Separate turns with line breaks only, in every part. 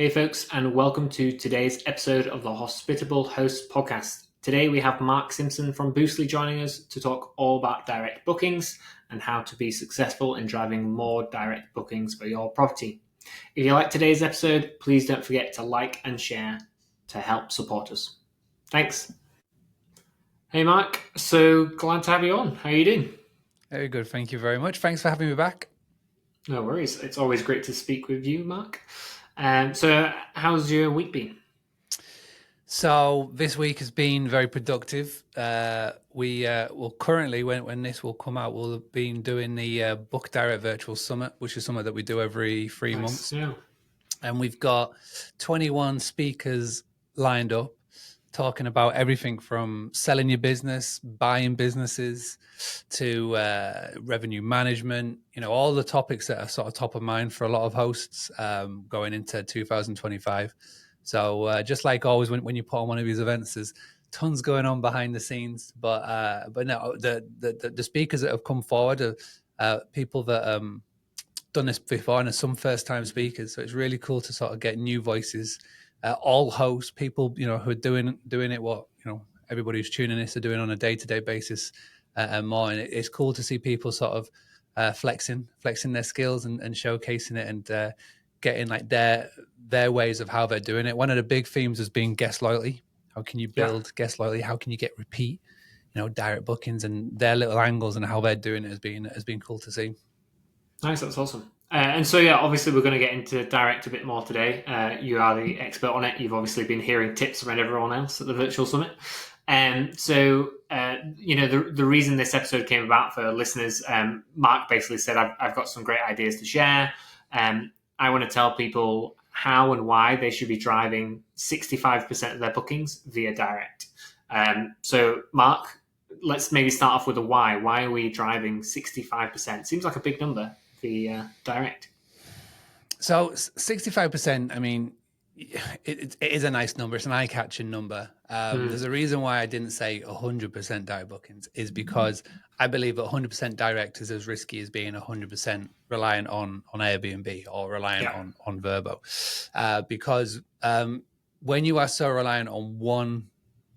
Hey, folks, and welcome to today's episode of the Hospitable Hosts podcast. Today we have Mark Simpson from Boostly joining us to talk all about direct bookings and how to be successful in driving more direct bookings for your property. If you like today's episode, please don't forget to like and share to help support us. Thanks. Hey, Mark. So glad to have you on. How are you doing?
Very good. Thank you very much. Thanks for having me back.
No worries. It's always great to speak with you, Mark. So how's your week been?
So this week has been very productive. We will currently, when this will come out, we'll have been doing the Book Direct Virtual Summit, which is something that we do every 3 months.
Yeah.
And we've got 21 speakers lined up talking about everything from selling your business, buying businesses, to revenue management, all the topics that are sort of top of mind for a lot of hosts going into 2025. So just like always, when you put on one of these events, there's tons going on behind the scenes. But no, the speakers that have come forward are people that done this before, and there's some first-time speakers. So it's really cool to sort of get new voices, all hosts, people who are doing it what everybody who's tuning this are doing on a day-to-day basis and more. And it's cool to see people sort of flexing their skills and showcasing it and getting like their ways of how they're doing it. One of the big themes has been guest loyalty. How can you build guest loyalty? How can you get repeat, direct bookings, and their little angles and how they're doing it has been cool to see.
Nice, that's awesome. And so, obviously we're going to get into direct a bit more today. You are the expert on it. You've obviously been hearing tips from everyone else at the virtual summit. The reason this episode came about for listeners, Mark basically said, I've got some great ideas to share. I want to tell people how and why they should be driving 65% of their bookings via direct. So, Mark, let's maybe start off with the why. Why are we driving 65%? Seems like a big number, the direct.
So 65%, I mean, it is a nice number. It's an eye-catching number. There's a reason why I didn't say 100% direct bookings is because I believe that 100% direct is as risky as being 100% reliant on Airbnb or reliant on Verbo. Because when you are so reliant on one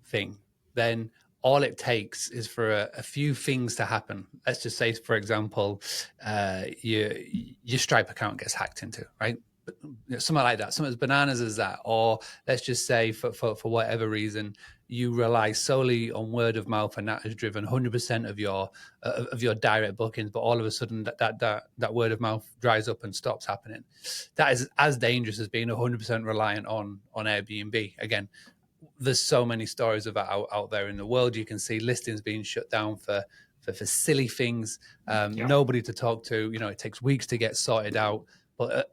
thing, then all it takes is for a few things to happen. Let's just say, for example, your Stripe account gets hacked into, right? Something like that, something as bananas as that. Or let's just say for whatever reason, you rely solely on word of mouth, and that has driven 100% of your direct bookings, but all of a sudden that word of mouth dries up and stops happening. That is as dangerous as being 100% reliant on Airbnb. Again, there's so many stories of that out there in the world. You can see listings being shut down for silly things, nobody to talk to. It takes weeks to get sorted out. But,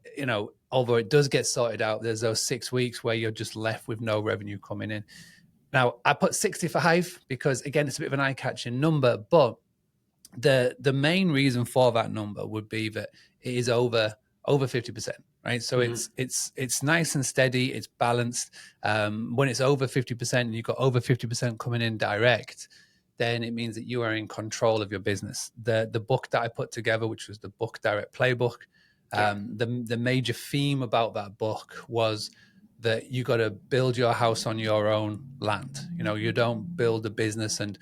although it does get sorted out, there's those 6 weeks where you're just left with no revenue coming in. Now, I put 65 because, again, it's a bit of an eye-catching number. But the main reason for that number would be that it is over 50%. Right, so it's nice and steady. It's balanced. When it's over 50% and you've got over 50% coming in direct, then it means that you are in control of your business. The book that I put together, which was the Book Direct Playbook, the major theme about that book was that you got to build your house on your own land. You don't build a business and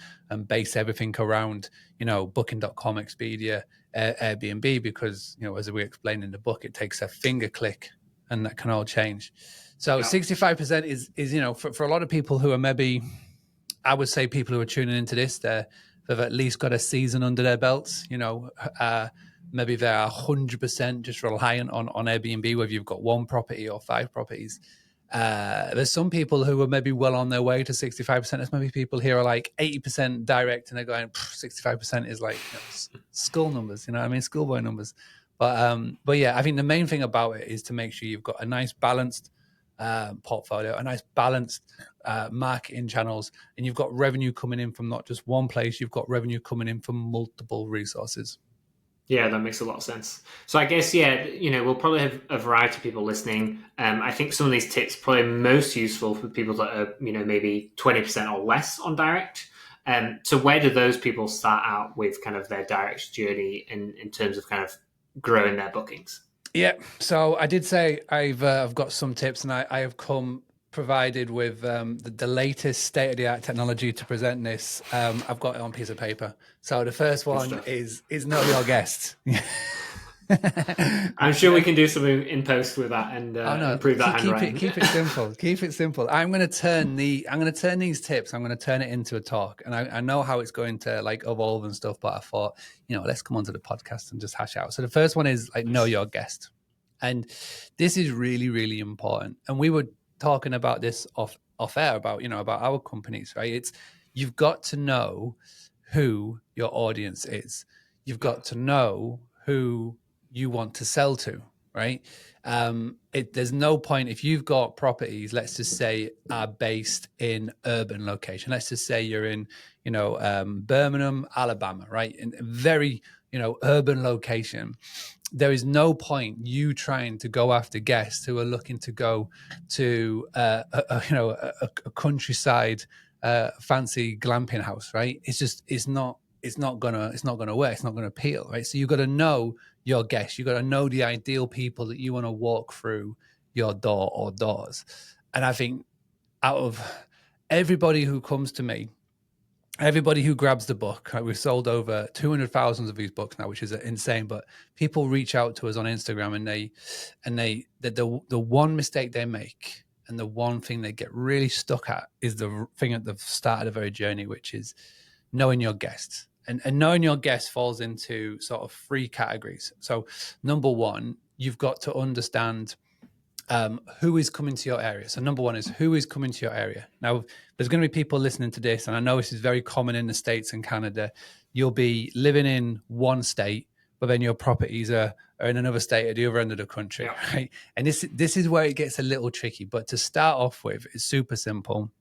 base everything around Booking.com, Expedia, Airbnb, because as we explain in the book, it takes a finger click and that can all change. So 65% is for a lot of people who are maybe, I would say people who are tuning into this, they've at least got a season under their belts. Maybe they're 100% just reliant on Airbnb, whether you've got one property or 5 properties. There's some people who are maybe well on their way to 65%. There's maybe people here are like 80% direct and they're going, 65% is like school numbers, schoolboy numbers. But yeah, I think the main thing about it is to make sure you've got a nice balanced portfolio, a nice balanced marketing channels, and you've got revenue coming in from not just one place, you've got revenue coming in from multiple resources.
Yeah, that makes a lot of sense. So I guess, we'll probably have a variety of people listening. I think some of these tips are probably most useful for people that are, maybe 20% or less on direct. So where do those people start out with kind of their direct journey in terms of kind of growing their bookings?
Yeah. So I did say I've got some tips, and I have come provided with the latest state of the art technology to present this. I've got it on a piece of paper. So the first
Good
one
stuff.
is know your guest.
I'm sure we can do something in post with that and
Oh no,
improve that handwriting.
keep it simple. Keep it simple. I'm going to turn these tips. I'm going to turn it into a talk, and I know how it's going to like evolve and stuff. But I thought, let's come onto the podcast and just hash out. So the first one is like know your guest, and this is really really important. And we were talking about this off air about about our companies, right? It's you've got to know who your audience is. You've got to know who you want to sell to, right? There's no point if you've got properties, let's just say, are based in urban location. Let's just say you're in, Birmingham, Alabama, right? In a very, urban location. There is no point you trying to go after guests who are looking to go to, a countryside, fancy glamping house, right? It's not gonna work. It's not gonna appeal, right? So you've got to know your guests. You've got to know the ideal people that you want to walk through your door or doors. And I think out of everybody who comes to me, everybody who grabs the book, right, we've sold over 200,000 of these books now, which is insane. But people reach out to us on Instagram, and the one mistake they make, and the one thing they get really stuck at, is the thing at the start of the very journey, which is knowing your guests. And knowing your guests falls into sort of three categories. So number one, you've got to understand who is coming to your area. So number one is who is coming to your area. Now, there's going to be people listening to this, and I know this is very common in the States and Canada. You'll be living in one state, but then your properties are in another state at the other end of the country,
Yeah.
right? And this is where it gets a little tricky. But to start off with, it's super simple.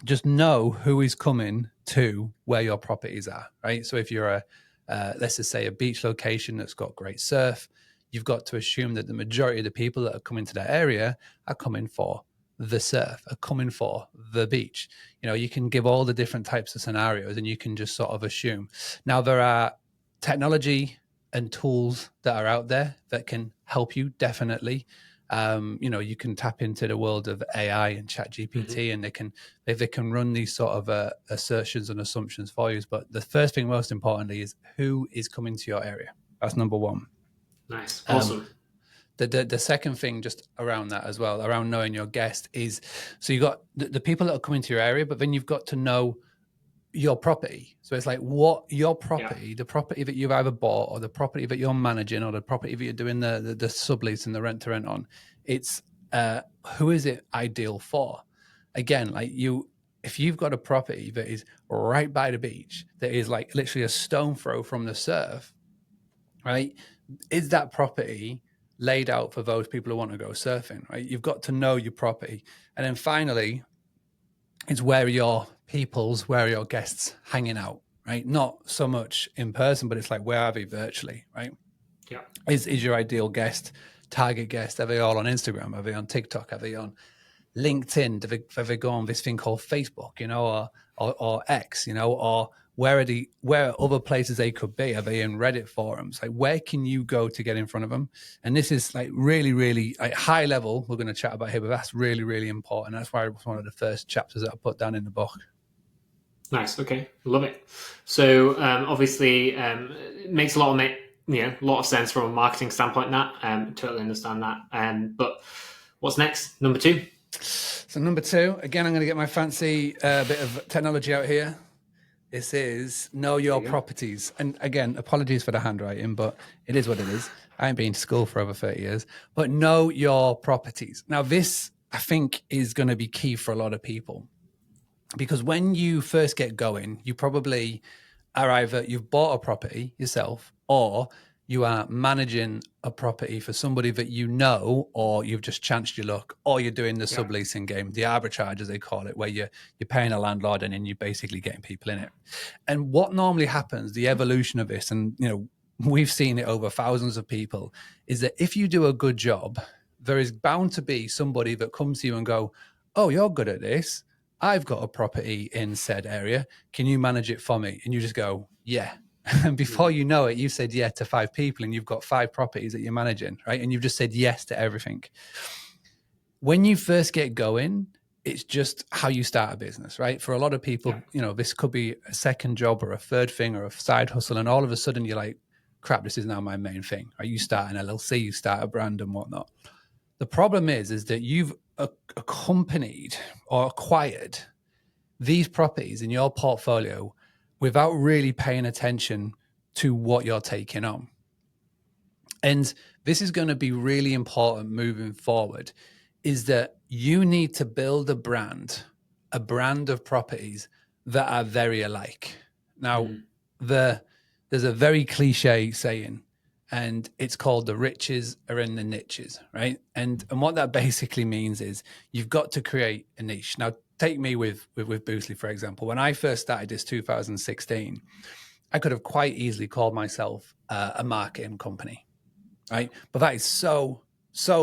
Just know who is coming to where your properties are, right? So if you're let's just say a beach location that's got great surf, you've got to assume that the majority of the people that are coming to that area are coming for the surf, are coming for the beach. You can give all the different types of scenarios, and you can just sort of assume. Now, there are technology and tools that are out there that can help you, definitely. You can tap into the world of AI and chat GPT, and they can run these sort of assertions and assumptions for you. But the first thing, most importantly, is who is coming to your area. That's number one.
Nice. Awesome.
The second thing, just around that as well, around knowing your guest, is so you got the people that are coming to your area, but then you've got to know your property. So it's like what your property, the property that you've either bought, or the property that you're managing, or the property that you're doing the sublease and the rent to rent on. It's who is it ideal for? Again, like if you've got a property that is right by the beach, that is like literally a stone throw from the surf, right? Is that property laid out for those people who want to go surfing, right? You've got to know your property. And then finally, it's where are your guests hanging out, right? Not so much in person, but it's like, where are they virtually, right?
Yeah.
Is your ideal guest, target guest, are they all on Instagram? Are they on TikTok? Are they on LinkedIn? Do they go on this thing called Facebook, or X, or where are other places they could be? Are they in Reddit forums? Like, where can you go to get in front of them? And this is like really, really like high level. We're going to chat about here, but that's really, really important. That's why it was one of the first chapters that I put down in the book.
Nice. Okay. Love it. So obviously, it makes a lot of sense from a marketing standpoint. That totally understand that. But what's next? Number two.
So number two, again, I'm going to get my fancy bit of technology out here. This is know your properties. And again, apologies for the handwriting, but it is what it is. I ain't been to school for over 30 years, but know your properties. Now, this, I think, is going to be key for a lot of people, because when you first get going, you probably are either you've bought a property yourself, or you are managing a property for somebody that you know, or you've just chanced your luck, or you're doing the subleasing game, the arbitrage as they call it, where you're paying a landlord and then you're basically getting people in it. And what normally happens, the evolution of this, and we've seen it over thousands of people, is that if you do a good job, there is bound to be somebody that comes to you and go, oh, you're good at this. I've got a property in said area. Can you manage it for me? And you just go, yeah. And before you know it, you said yes to 5 people and you've got 5 properties that you're managing, right? And you've just said yes to everything. When you first get going, it's just how you start a business, right? For a lot of people, this could be a second job or a third thing or a side hustle. And all of a sudden you're like, crap, this is now my main thing. Right? You start an LLC, you start a brand and whatnot. The problem is that you've accompanied or acquired these properties in your portfolio without really paying attention to what you're taking on. And this is going to be really important moving forward, is that you need to build a brand of properties that are very alike. Now, there's a very cliche saying, and it's called the riches are in the niches, right? And what that basically means is you've got to create a niche. Now, take me with Boostly, for example. When I first started this 2016, I could have quite easily called myself a marketing company, right? But that is so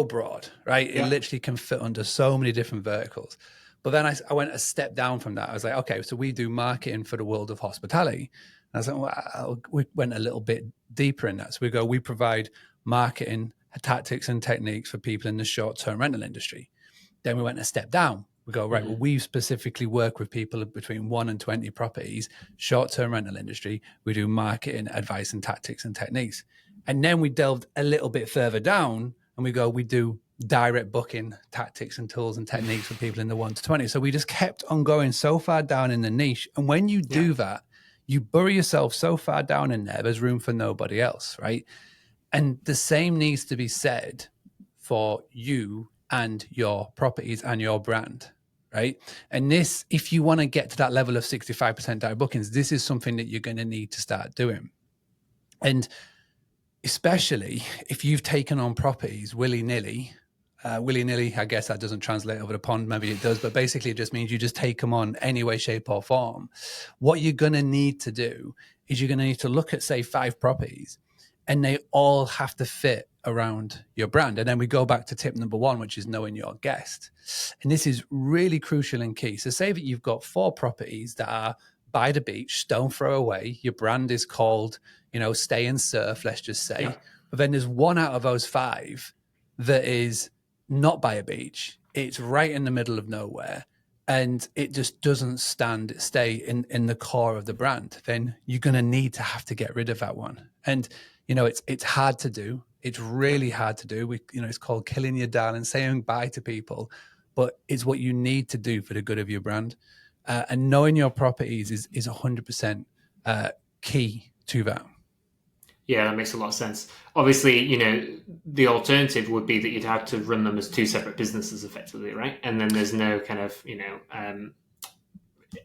broad, right? It literally can fit under so many different verticals. But then I went a step down from that. I was like, okay, so we do marketing for the world of hospitality. And I was like, well, we went a little bit deeper in that. So we provide marketing tactics and techniques for people in the short-term rental industry. Then we went a step down. We go, right, well, we specifically work with people between 1 and 20 properties, short-term rental industry. We do marketing, advice, and tactics and techniques. And then we delved a little bit further down and we do direct booking tactics and tools and techniques for people in the 1 to 20. So we just kept on going so far down in the niche. And when you do that, you bury yourself so far down in there, there's room for nobody else, right? And the same needs to be said for you and your properties and your brand, right? And this, if you want to get to that level of 65% direct bookings, this is something that you're going to need to start doing. And especially if you've taken on properties willy-nilly, I guess that doesn't translate over the pond, maybe it does, but basically it just means you just take them on any way, shape or form. What you're going to need to do is you're going to need to look at, say, 5 properties, and they all have to fit around your brand. And then we go back to tip number 1, which is knowing your guest. And this is really crucial and key. So say that you've got 4 properties that are by the beach, stone throw away. Your brand is called, stay and surf, let's just say. Yeah. But then there's 1 out of those 5 that is not by a beach. It's right in the middle of nowhere. And it just doesn't stay in the core of the brand. Then you're going to need to have to get rid of that one. And, it's hard to do. It's really hard to do. It's called killing your darling, saying bye to people. But it's what you need to do for the good of your brand. And knowing your properties is 100% key to that.
Yeah, that makes a lot of sense. Obviously, the alternative would be that you'd have to run them as 2 separate businesses effectively, right? And then there's no kind of,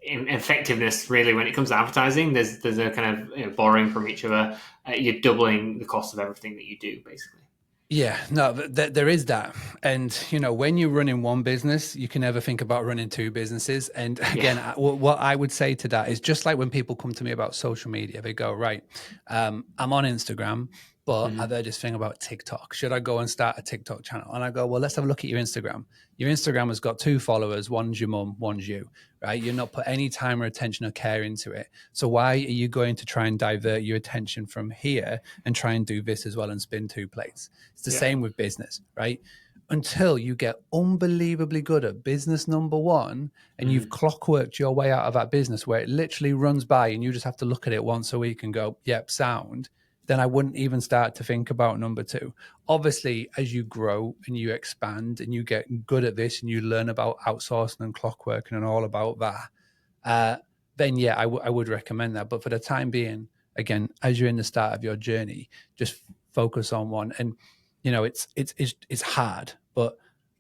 effectiveness really when it comes to advertising. There's no kind of borrowing from each other. You're doubling the cost of everything that you do, basically.
Yeah, no, there is that. And, when you're running one business, you can never think about running 2 businesses. And again, what I would say to that is just like when people come to me about social media, they go, right, I'm on Instagram, but I've heard this thing about TikTok. Should I go and start a TikTok channel? And I go, well, let's have a look at your Instagram. Your Instagram has got 2 followers. One's your mum, one's you, right? You're not put any time or attention or care into it. So why are you going to try and divert your attention from here and try and do this as well and spin 2 plates? It's the same with business, right? Until you get unbelievably good at business number 1 and you've clockworked your way out of that business where it literally runs by and you just have to look at it once a week and go, yep, sound. Then I wouldn't even start to think about number 2. Obviously, as you grow and you expand and you get good at this and you learn about outsourcing and clockworking and all about that, then yeah, I would recommend that. But for the time being, again, as you're in the start of your journey, just focus on one. And it's hard, but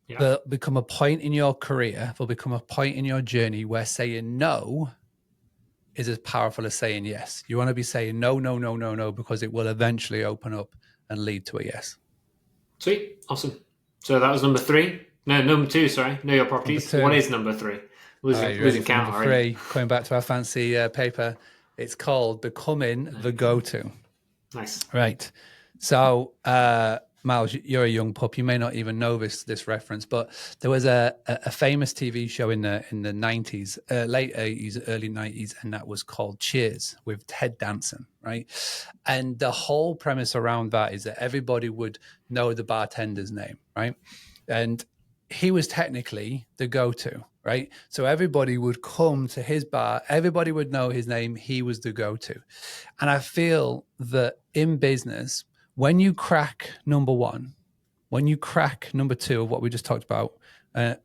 there'll become a point in your career, there'll become a point in your journey where saying no is as powerful as saying yes. You want to be saying no, no, no, no, no, because it will eventually open up and lead to a yes.
Sweet. Awesome. So that was number 3. No, number 2, sorry. Know your properties. What is number 3? Losing count already.
Number 3, going back to our fancy paper, it's called becoming the go-to.
Nice.
Right. So Miles, you're a young pup. You may not even know this reference, but there was a famous TV show in the 90s, late 80s, early 90s, and that was called Cheers with Ted Danson, right? And the whole premise around that is that everybody would know the bartender's name, right? And he was technically the go-to, right? So everybody would come to his bar, everybody would know his name, he was the go-to. And I feel that in business, when you crack number one, when you crack number two of what we just talked about,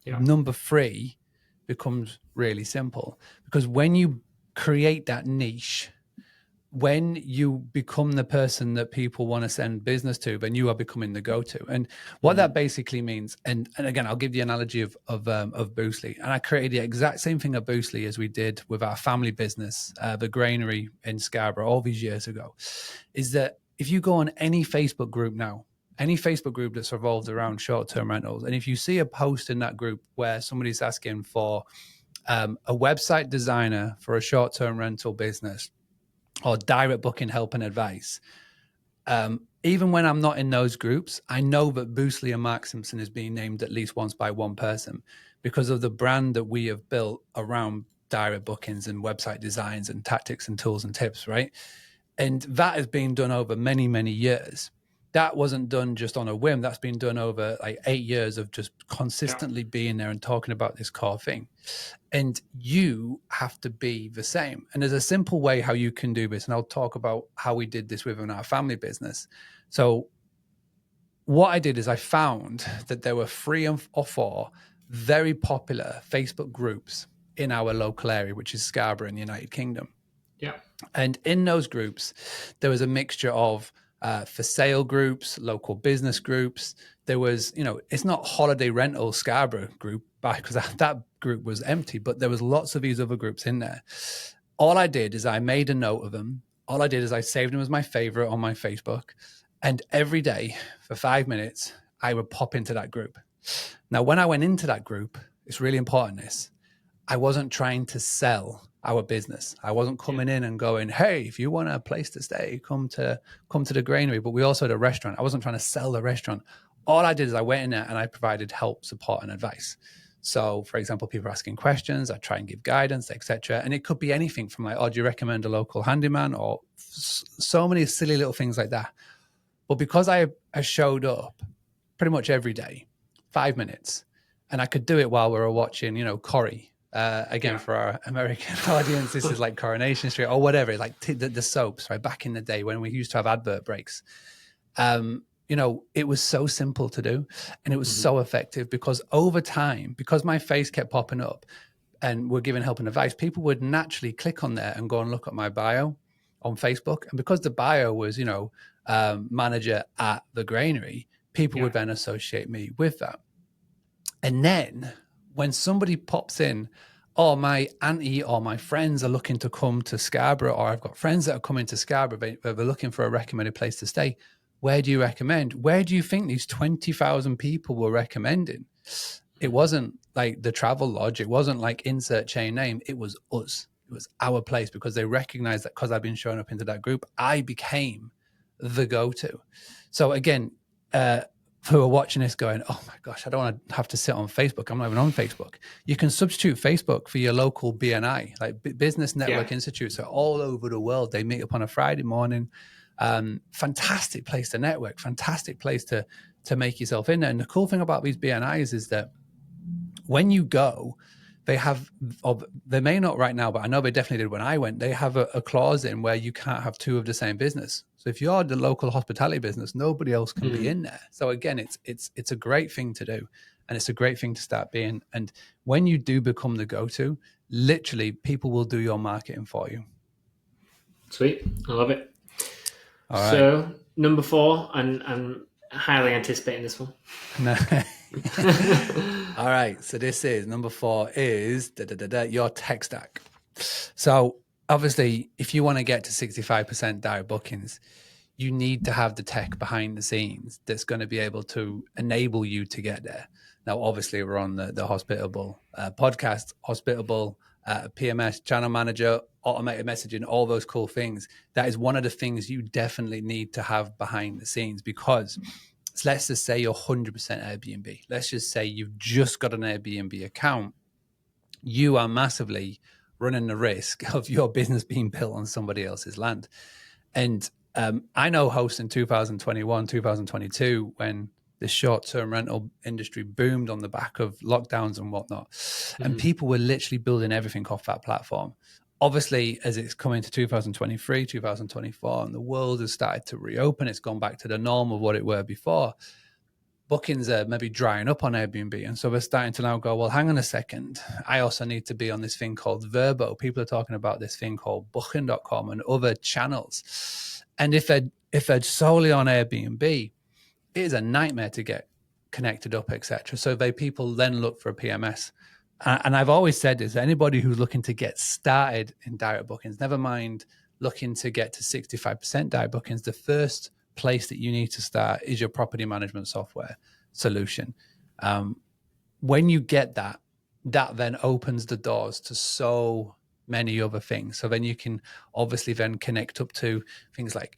number three becomes really simple. Because when you create that niche, when you become the person that people want to send business to, then you are becoming the go-to. And what that basically means, and again, I'll give the analogy of Boostly. And I created the exact same thing at Boostly as we did with our family business, the granary in Scarborough all these years ago, is that if you go on any Facebook group now, any Facebook group that's revolved around short-term rentals, and if you see a post in that group where somebody's asking for a website designer for a short-term rental business or direct booking help and advice, even when I'm not in those groups, I know that Boostly and Mark Simpson is being named at least once by one person because of the brand that we have built around direct bookings and website designs and tactics and tools and tips, right? And that has been done over many, many years. That wasn't done just on a whim. That's been done over like 8 years of just consistently being there and talking about this core thing. And you have to be the same. And there's a simple way how you can do this. And I'll talk about how we did this within our family business. So what I did is I found that there were 3 or 4 very popular Facebook groups in our local area, which is Scarborough in the United Kingdom.
Yeah.
And in those groups, there was a mixture of for sale groups, local business groups. There was, it's not holiday rental Scarborough group because that group was empty, but there was lots of these other groups in there. All I did is I made a note of them. All I did is I saved them as my favorite on my Facebook. And every day for 5 minutes, I would pop into that group. Now, when I went into that group, it's really important I wasn't trying to sell our business. I wasn't coming in and going, hey, if you want a place to stay, come to the granary. But we also had a restaurant. I wasn't trying to sell the restaurant. All I did is I went in there and I provided help, support, and advice. So, for example, people are asking questions, I try and give guidance, etc. And it could be anything from like, oh, do you recommend a local handyman? Or so many silly little things like that. But because I showed up pretty much every day, 5 minutes, and I could do it while we were watching, Corrie. For our American audience, this is like Coronation Street or whatever, like the soaps, right? Back in the day when we used to have advert breaks. It was so simple to do and it was so effective because over time, because my face kept popping up and we're giving help and advice, people would naturally click on there and go and look at my bio on Facebook. And because the bio was, manager at the granary, people would then associate me with that. And then when somebody pops in, oh, my auntie or my friends are looking to come to Scarborough, or I've got friends that are coming to Scarborough, but they're looking for a recommended place to stay. Where do you recommend? Where do you think these 20,000 people were recommending? It wasn't like the Travel Lodge. It wasn't like insert chain name. It was us. It was our place because they recognized that because I've been showing up into that group, I became the go-to. So again, who are watching this going, oh my gosh, I don't want to have to sit on Facebook. I'm not even on Facebook. You can substitute Facebook for your local BNI, like Business Network Institutes are all over the world. They meet up on a Friday morning. Fantastic place to network, fantastic place to make yourself in there. And the cool thing about these BNIs is that when you go, they have, or they may not right now, but I know they definitely did when I went, they have a clause in where you can't have 2 of the same business. So if you're the local hospitality business, nobody else can be in there. So again, it's a great thing to do. And it's a great thing to start being. And when you do become the go-to, literally people will do your marketing for you.
Sweet. I love it.
All right.
So number 4, and I'm highly anticipating this one.
All right. So this is number 4 is your tech stack. So obviously, if you want to get to 65% direct bookings, you need to have the tech behind the scenes that's going to be able to enable you to get there. Now, obviously, we're on the Hospitable podcast, Hospitable PMS, channel manager, automated messaging, all those cool things. That is one of the things you definitely need to have behind the scenes because let's just say you're 100% Airbnb. Let's just say you've just got an Airbnb account. You are massively running the risk of your business being built on somebody else's land. And I know hosts in 2021, 2022, when the short-term rental industry boomed on the back of lockdowns and whatnot, and people were literally building everything off that platform. Obviously, as it's coming to 2023, 2024, and the world has started to reopen, it's gone back to the norm of what it were before. Bookings are maybe drying up on Airbnb. And so we're starting to now go, well, hang on a second. I also need to be on this thing called Verbo. People are talking about this thing called Booking.com and other channels. And if they're solely on Airbnb, it is a nightmare to get connected up, etc. So people then look for a PMS. And I've always said this, anybody who's looking to get started in direct bookings, never mind looking to get to 65% direct bookings, the first place that you need to start is your property management software solution. When you get that then opens the doors to so many other things. So then you can obviously then connect up to things like,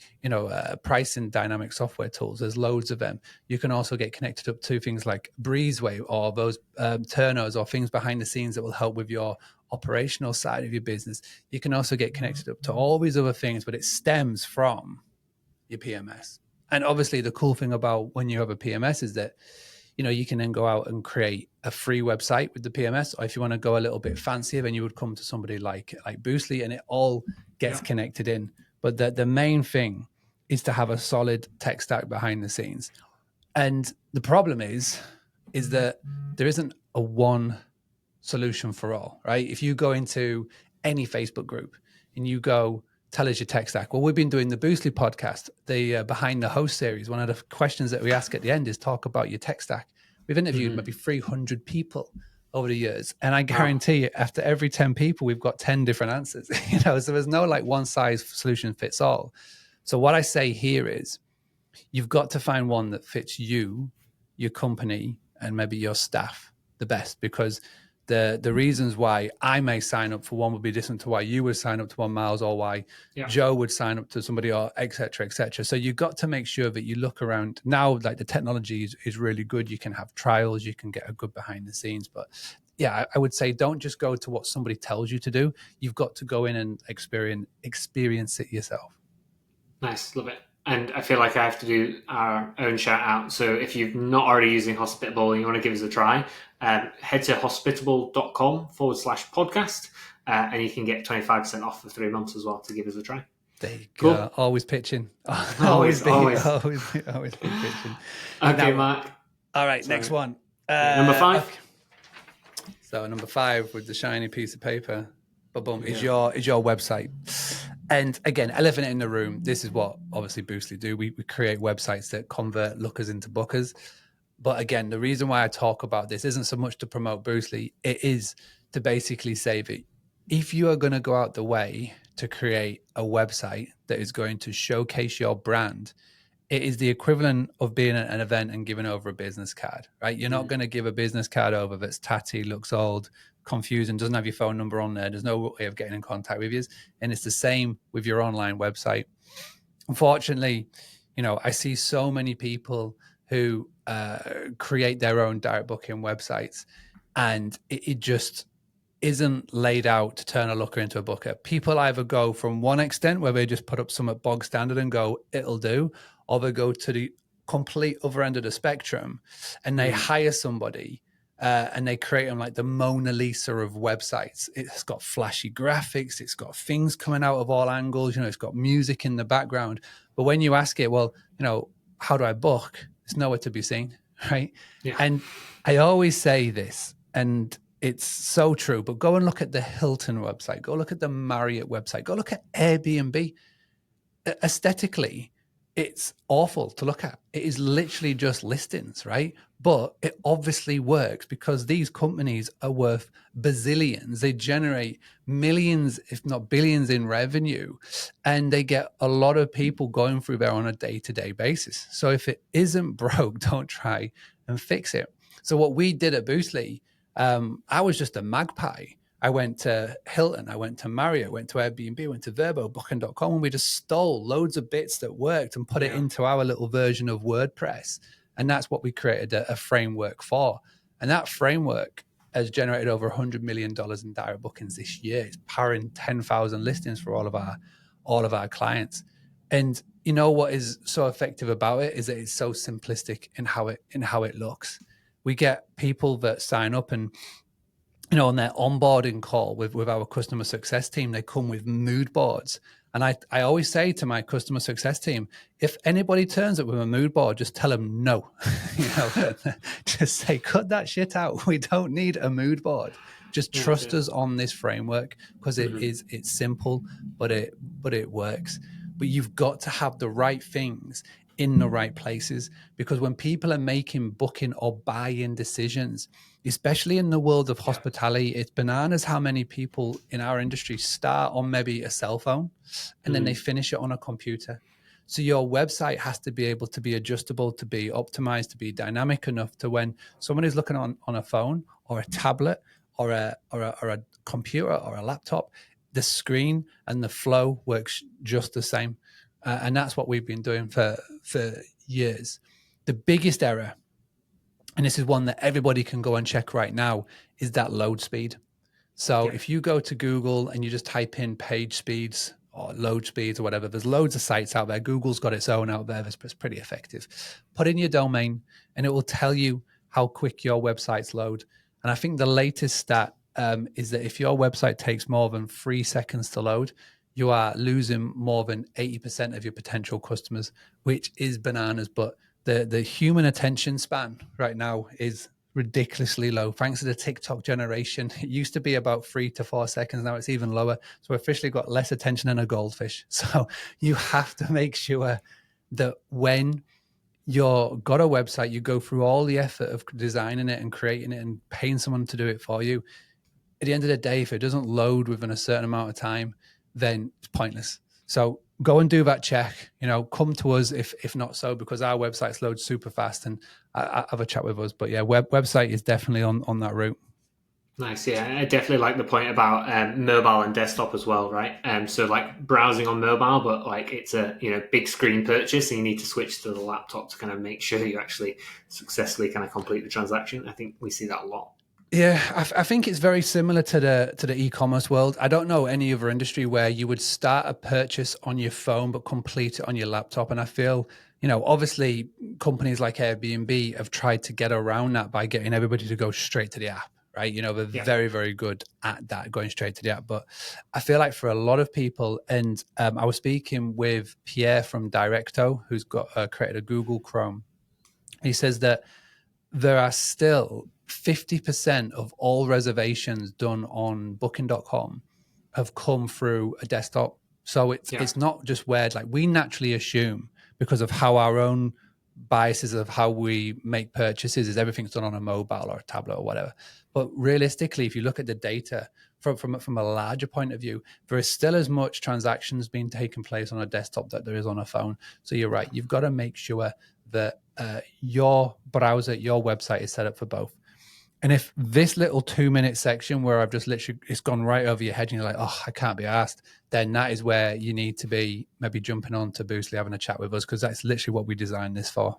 pricing dynamic software tools. There's loads of them. You can also get connected up to things like Breezeway or those Turnos or things behind the scenes that will help with your operational side of your business. You can also get connected up to all these other things, but it stems from your PMS. And obviously the cool thing about when you have a PMS is that, you can then go out and create a free website with the PMS. Or if you want to go a little bit fancier, then you would come to somebody like Boostly, and it all gets connected in. But the main thing is to have a solid tech stack behind the scenes. And the problem is that there isn't a one solution for all, right? If you go into any Facebook group and you go, tell us your tech stack. Well, we've been doing the Boostly podcast, the Behind the Host series. One of the questions that we ask at the end is talk about your tech stack. We've interviewed maybe 300 people over the years. And I guarantee you, after every 10 people, we've got 10 different answers. So there's no like one size solution fits all. So what I say here is you've got to find one that fits you, your company, and maybe your staff the best, because the reasons why I may sign up for one would be different to why you would sign up to one, Miles, or why Joe would sign up to somebody, or et cetera, et cetera. So you've got to make sure that you look around. Now, like the technology is really good. You can have trials. You can get a good behind the scenes. But yeah, I would say don't just go to what somebody tells you to do. You've got to go in and experience it yourself.
Nice, love it. And I feel like I have to do our own shout out. So if you're not already using Hospitable and you want to give us a try, head to hospitable.com/podcast and you can get 25% off for 3 months as well to give us a try.
There you go. Always pitching.
Always
be pitching.
Okay, now, Mark.
All right, next one.
Number 5.
Okay. So number 5 with the shiny piece of paper, boom, is your website. And again, elephant in the room. This is what obviously Boostly do. We create websites that convert lookers into bookers. But again, the reason why I talk about this isn't so much to promote Boostly. It is to basically say that if you are going to go out the way to create a website that is going to showcase your brand, it is the equivalent of being at an event and giving over a business card, right? You're not going to give a business card over that's tatty, looks old, confusing, doesn't have your phone number on there. There's no way of getting in contact with you. And it's the same with your online website. Unfortunately, I see so many people who create their own direct booking websites, and it just isn't laid out to turn a looker into a booker. People either go from one extent where they just put up some at bog standard and go, it'll do, or they go to the complete other end of the spectrum and they hire somebody and they create them like the Mona Lisa of websites. It's got flashy graphics. It's got things coming out of all angles. It's got music in the background. But when you ask it, well, how do I book? It's nowhere to be seen, right? Yeah. And I always say this, and it's so true, but go and look at the Hilton website. Go look at the Marriott website. Go look at Airbnb. Aesthetically, it's awful to look at. It is literally just listings, right? But it obviously works because these companies are worth bazillions. They generate millions, if not billions, in revenue, and they get a lot of people going through there on a day-to-day basis. So if it isn't broke, don't try and fix it. So what we did at Boostly, I was just a magpie. I went to Hilton, I went to Marriott, went to Airbnb, went to Verbo, Booking.com, and we just stole loads of bits that worked and put it into our little version of WordPress. And that's what we created a framework for. And that framework has generated over $100 million in direct bookings this year. It's powering 10,000 listings for all of our clients. And you know what is so effective about it is that it's so simplistic in how it looks. We get people that sign up and on their onboarding call with our customer success team, they come with mood boards. And I always say to my customer success team, if anybody turns up with a mood board, just tell them no. Just say, cut that shit out. We don't need a mood board. Just trust us on this framework because it's simple, but it works. But you've got to have the right things in the right places, because when people are making booking or buy-in decisions, especially in the world of hospitality, it's bananas how many people in our industry start on maybe a cell phone and then they finish it on a computer. So your website has to be able to be adjustable, to be optimized, to be dynamic enough to when someone is looking on a phone or a tablet or a computer or a laptop, the screen and the flow works just the same. And that's what we've been doing for years. The biggest error, and this is one that everybody can go and check right now, is that load speed. So if you go to Google and you just type in page speeds or load speeds or whatever, there's loads of sites out there. Google's got its own out there that's pretty effective. Put in your domain and it will tell you how quick your websites load. And I think the latest stat is that if your website takes more than 3 seconds to load, you are losing more than 80% of your potential customers, which is bananas. But the human attention span right now is ridiculously low. Thanks to the TikTok generation, it used to be about 3 to 4 seconds. Now it's even lower. So we've officially got less attention than a goldfish. So you have to make sure that when you've got a website, you go through all the effort of designing it and creating it and paying someone to do it for you. At the end of the day, if it doesn't load within a certain amount of time, then it's pointless. So go and do that check, come to us if not so, because our websites load super fast, and have a chat with us. But yeah, website is definitely on that route.
Nice. Yeah, I definitely like the point about mobile and desktop as well, right? So like browsing on mobile, but like it's a big screen purchase, and you need to switch to the laptop to kind of make sure you actually successfully kind of complete the transaction. I think we see that a lot.
Yeah, I think it's very similar to the e-commerce world. I don't know any other industry where you would start a purchase on your phone but complete it on your laptop. And I feel, obviously companies like Airbnb have tried to get around that by getting everybody to go straight to the app, right? They're very, very good at that, going straight to the app. But I feel like for a lot of people, and I was speaking with Pierre from Directo, who's got created a Google Chrome. He says that there are still 50% of all reservations done on booking.com have come through a desktop. So it's not just weird. Like we naturally assume, because of how our own biases of how we make purchases, is everything's done on a mobile or a tablet or whatever. But realistically, if you look at the data from a larger point of view, there is still as much transactions being taken place on a desktop that there is on a phone. So you're right. You've got to make sure that your browser, your website is set up for both. And if this little 2-minute section where I've just literally, it's gone right over your head and you're like, oh, I can't be asked, then that is where you need to be maybe jumping on to Boostly, having a chat with us, because that's literally what we designed this for.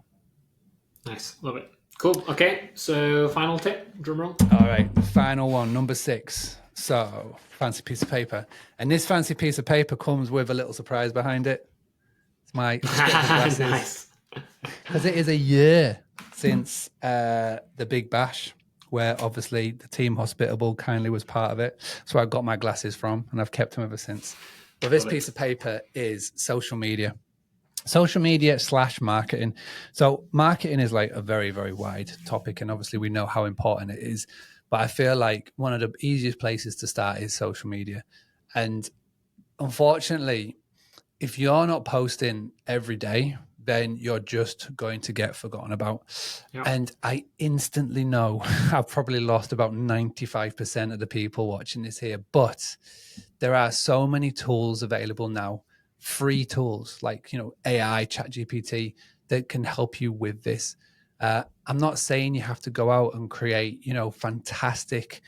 Nice. Love it. Cool. Okay. So final tip, drum roll.
All right. Final one, number 6. So fancy piece of paper. And this fancy piece of paper comes with a little surprise behind it. It's my glasses.
Nice.
Because it is a year since the Big Bash, where obviously the team Hospitable kindly was part of it. So I got my glasses from, and I've kept them ever since. But this piece of paper is social media. Social media / marketing. So marketing is like a very, very wide topic, and obviously we know how important it is. But I feel like one of the easiest places to start is social media. And unfortunately, if you're not posting every day, then you're just going to get forgotten about. Yep. And I instantly know I've probably lost about 95% of the people watching this here, but there are so many tools available now, free tools like, AI, ChatGPT, that can help you with this. I'm not saying you have to go out and create, fantastic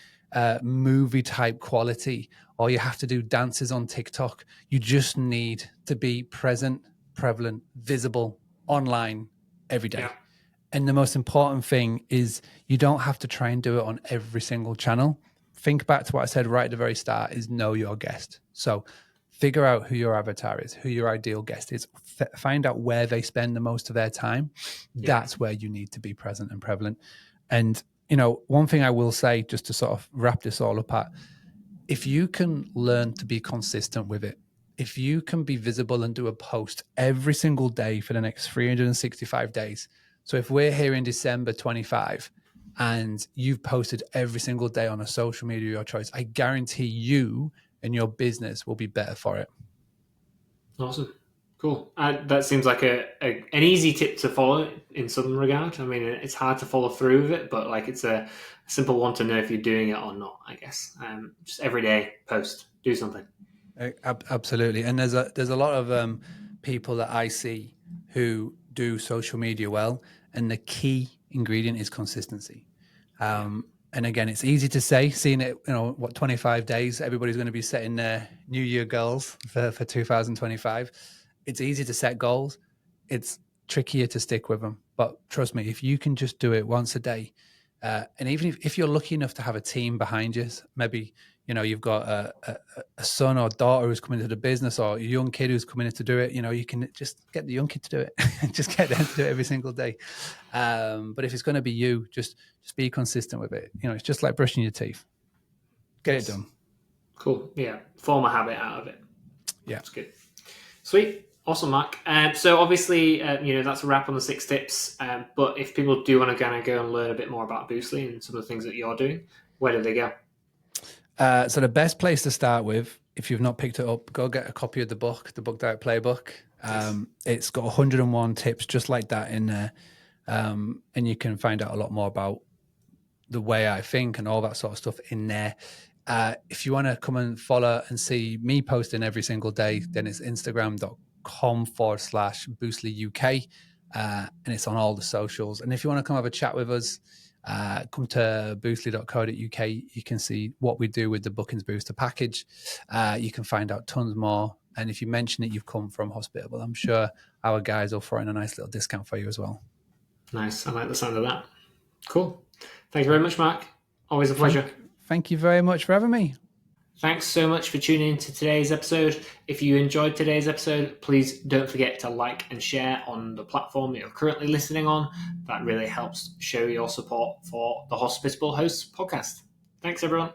movie type quality, or you have to do dances on TikTok. You just need to be present, prevalent, visible online every day. Yeah. And the most important thing is you don't have to try and do it on every single channel. Think back to what I said right at the very start is know your guest. So figure out who your avatar is, who your ideal guest is, find out where they spend the most of their time. Yeah. That's where you need to be present and prevalent. And, one thing I will say, just to sort of wrap this all up at, if you can learn to be consistent with it, if you can be visible and do a post every single day for the next 365 days. So if we're here in December 25 and you've posted every single day on a social media of your choice, I guarantee you and your business will be better for it.
Awesome. Cool. That seems like an easy tip to follow in some regard. I mean, it's hard to follow through with it, but like it's a simple one to know if you're doing it or not, I guess. Just every day post, do something.
Absolutely. And there's a lot of people that I see who do social media well, and the key ingredient is consistency. And again, it's easy to say, seeing it, 25 days, everybody's going to be setting their New Year goals for 2025. It's easy to set goals. It's trickier to stick with them. But trust me, if you can just do it once a day, and even if you're lucky enough to have a team behind you, maybe, you've got a son or daughter who's coming into the business, or a young kid who's coming in to do it, you can just get the young kid to do it. Just get them to do it every single day. But if it's going to be you, just be consistent with it. It's just like brushing your teeth. Get it done.
Cool. Yeah. Form a habit out of it.
Yeah.
That's good. Sweet. Awesome, Mark. So obviously, that's a wrap on the 6 tips. But if people do want to kind of go and learn a bit more about Boostly and some of the things that you're doing, where do they go?
So the best place to start with, if you've not picked it up, go get a copy of the book, the Booked Out Playbook. It's got 101 tips just like that in there. And you can find out a lot more about the way I think and all that sort of stuff in there. If you want to come and follow and see me posting every single day, then it's instagram.com/Boostly UK. And it's on all the socials. And if you want to come have a chat with us, come to boostly.co.uk. You can see what we do with the Bookings Booster package. You can find out tons more. And if you mention that you've come from Hospitable, I'm sure our guys will throw in a nice little discount for you as well.
Nice. I like the sound of that. Cool. Thank you very much, Mark. Always a pleasure.
Thank you very much for having me.
Thanks so much for tuning in to today's episode. If you enjoyed today's episode, please don't forget to like and share on the platform that you're currently listening on. That really helps show your support for the Hospitable Hosts podcast. Thanks, everyone.